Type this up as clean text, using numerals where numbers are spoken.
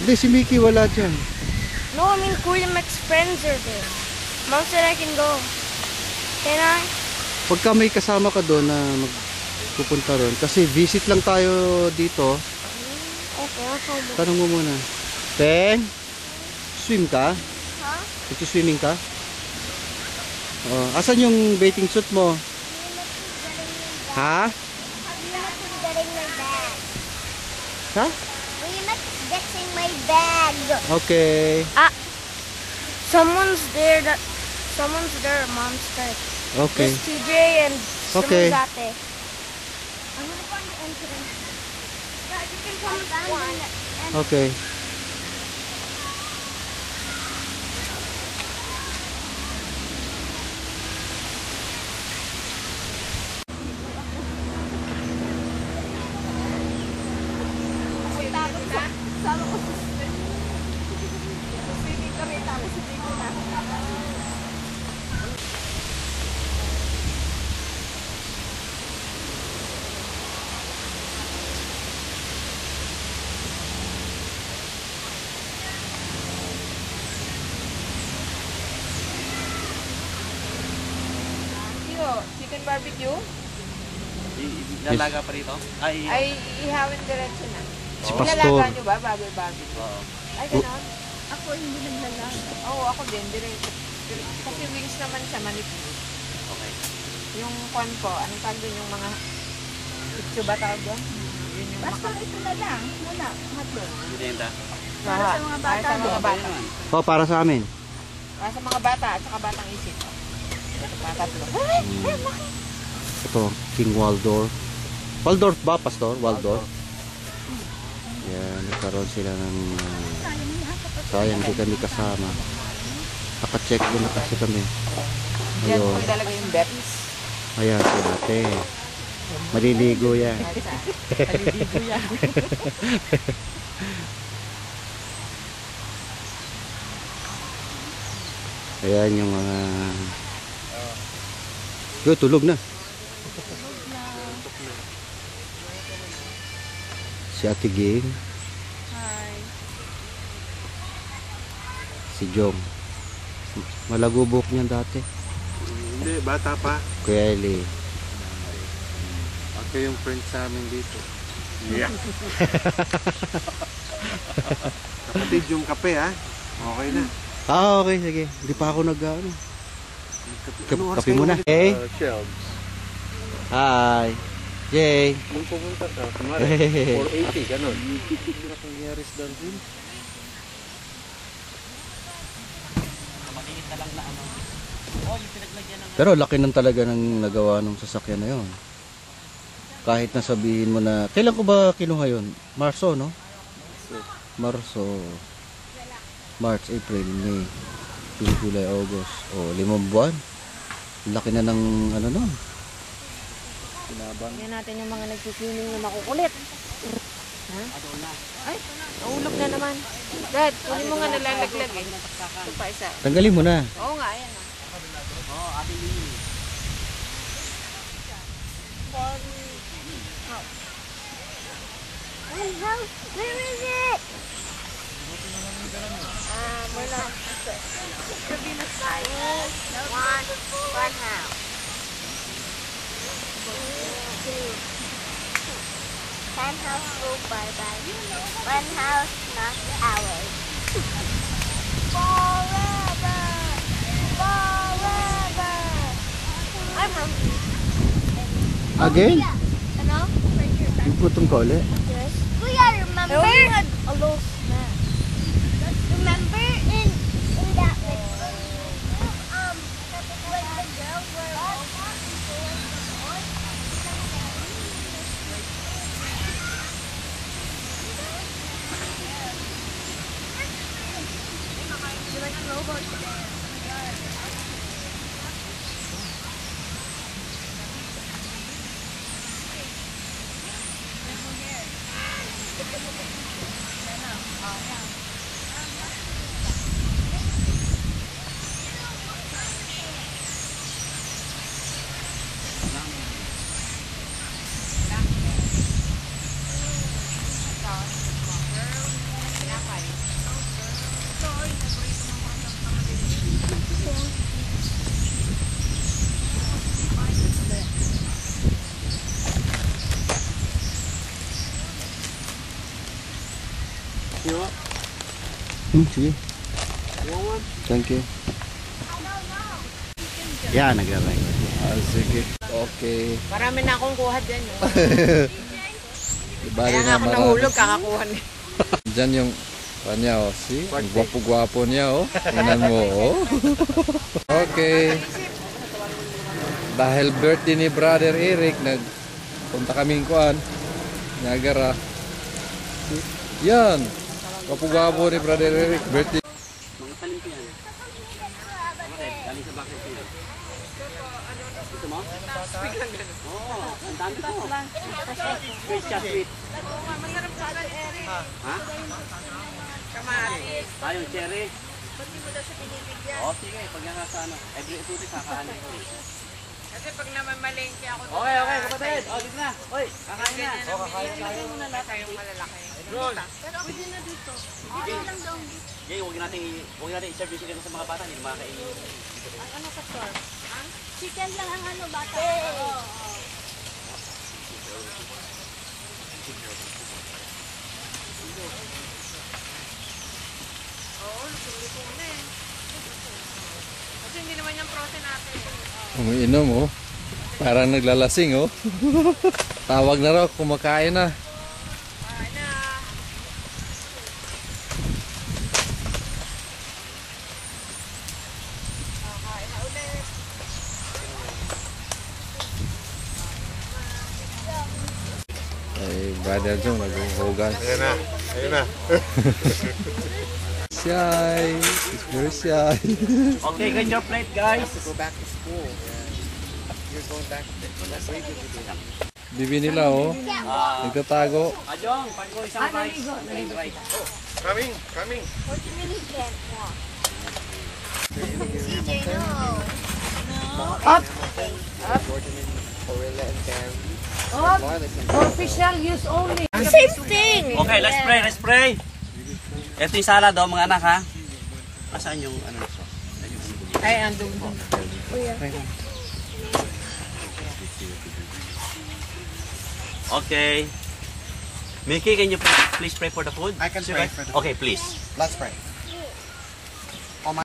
Hindi, si Mickey wala dyan. No, I mean Kuya Mac's friends are there. Mom said I can go. Can I? Pagka may kasama ka doon na magpupunta ron, kasi visit lang tayo dito. Okay, I'll tell you. Tanong mo muna. Peng, swim ka? Huh? Nagsuswimming ka? Oh, asan yung bathing suit mo? Ha? Getting my bag. Ha? Kuya Mac's getting my bag. Okay. Someone's there. Someone's there. Mom's there. Okay. There's TJ and Okay. someone's out there. I'm gonna find the entrance. Yeah, you can come find the entrance. Okay. Sama ko sa swimming kami, tapos hindi ko na. Chicken barbecue? Lalaga pa rito? Ay, ihawin diretso na. Si Ilalaga Pastor. nyo ba bago i-barbecue? Oo. Ay, gano'n? Ako hindi naglalaga. Oo, ako din, diretso. Kasi wings naman siya, manipis. Okay. Yung kwan ko, ano tawag doon yung mga pizza ba tawag doon? Yun yung Basta ito na lang. Muna, hotdog. Binenta? Para sa mga bata. Para sa mga bata. Oh, para sa amin. Para sa mga bata at saka batang isip. Mga tatlo. Ito, King Waldorf. Waldorf ba, Pastor? Waldorf. Yan, nagkaroon sila ng... sayang, hindi kami kasama. Naka-check in na kasi kami. Diyan Ayun. ko talaga yung beps. Ayan, si ate. Maliligo yan. Maliligo yan. Ayan yung mga... Yo, tulog na. Si Ate Ging. Hi. Si Jong. Malago buhok niyan dati. Hindi, bata pa. Kuya Eli. Ako yung friend sa amin dito. Yeah. Kapatid yung kape ha. Okay na. Ah, okay, sige. Hindi pa ako nag-ano. Anong oras Kape kayo muna. ulit? Hey. Shelves. Hi. Yay. Nung pumunta ka, kumari, 480, ganun. Hindi nangyari sa Danville. Makikita lang na ano. Oh, yung pinaglagyan ng... Pero laki ng talaga ng nagawa ng sasakyan na yon. Kahit na sabihin mo na, kailan ko ba kinuha yun? Marso, no? Marso. March, April, May, June, July, August. O, 5 buwan. Laki na ng ano nun. Tingnan natin yung mga nagsiswimming na makukulit. Ha? Ay, naulog na naman. Dad, kunin mo nga nalalaglag eh. Ito pa isa. Tanggalin mo na. Oo nga, ayan ah. Oo, ating Lily. Where is it? We're not. Should be the side. One house. One house go bye-bye. One house not ours. Forever. Forever. I'm hungry. Again? Ano? Iputong ka ulit. Yes. Kuya, remember? I only had a little snack. Remember in that like when the girls were all like robots. Sige. Thank you. Yan, nag-alay. Sige. Okay. Marami na akong kuha dyan. Bali Kaya nga ako nahulog, kakakuha niya. Diyan yung kanya, oh. See? Ang gwapo-gwapo niya, oh. Tingnan mo, oh. Okay. Dahil birthday ni Brother Eric, nagpunta kaming kuan. Niagara. See? Yan. Gwapo-gwapo ni Brother Eric. Birthday. Mga talim ko yan. Bakit? Galing sa bakit ko yan. Gusto mo? Oo, ang dami ko. Sweet siya, sweet. Masarap sa atin, Eric. Ha? Kamatis. Yung cherry. Ba't di mo daw siya binibigyan? Oo, sige. Pag nasa ano, every 2 days, kakaano ko. Kasi pag naman malengke ako doon. Okay, okay, kapatid. O, dito na. Oy, kakain na. Kakain mo na lahat. Kayong malalaki. Pero pwede na dito. Ano lang daw. Jay, huwag natin i-serve yung chicken sa mga bata. Hindi na makakainin. Ano ka, sir? Chicken lang ang ano, bata. Oo. Oo, luto na eh. Kasi hindi naman yung protein natin. Umiinom, oh. Parang naglalasing, oh. Tawag na raw, kumakain na. Kain na. Kain na ulit. Ay, Brother Jong, naghuhugas. Ayun na. Ayun na. Shy. It's very shy. Okay, get your plate, guys. Go back to school. You're going back to that's what you do. Bibi nila, oh. Nagtatago. Ajong, pag ko isang rice. Rice. Coming, coming. 40 minutes then. CJ, no. Corilla and Cam. Official use only. Same thing. Okay, let's pray, let's pray. Ito yung salad, oh, mga anak, ha? Asaan yung ano? Ay, andun doon. Okay. Mickey, can you please pray for the food? I can pray for the Okay, please. Let's pray.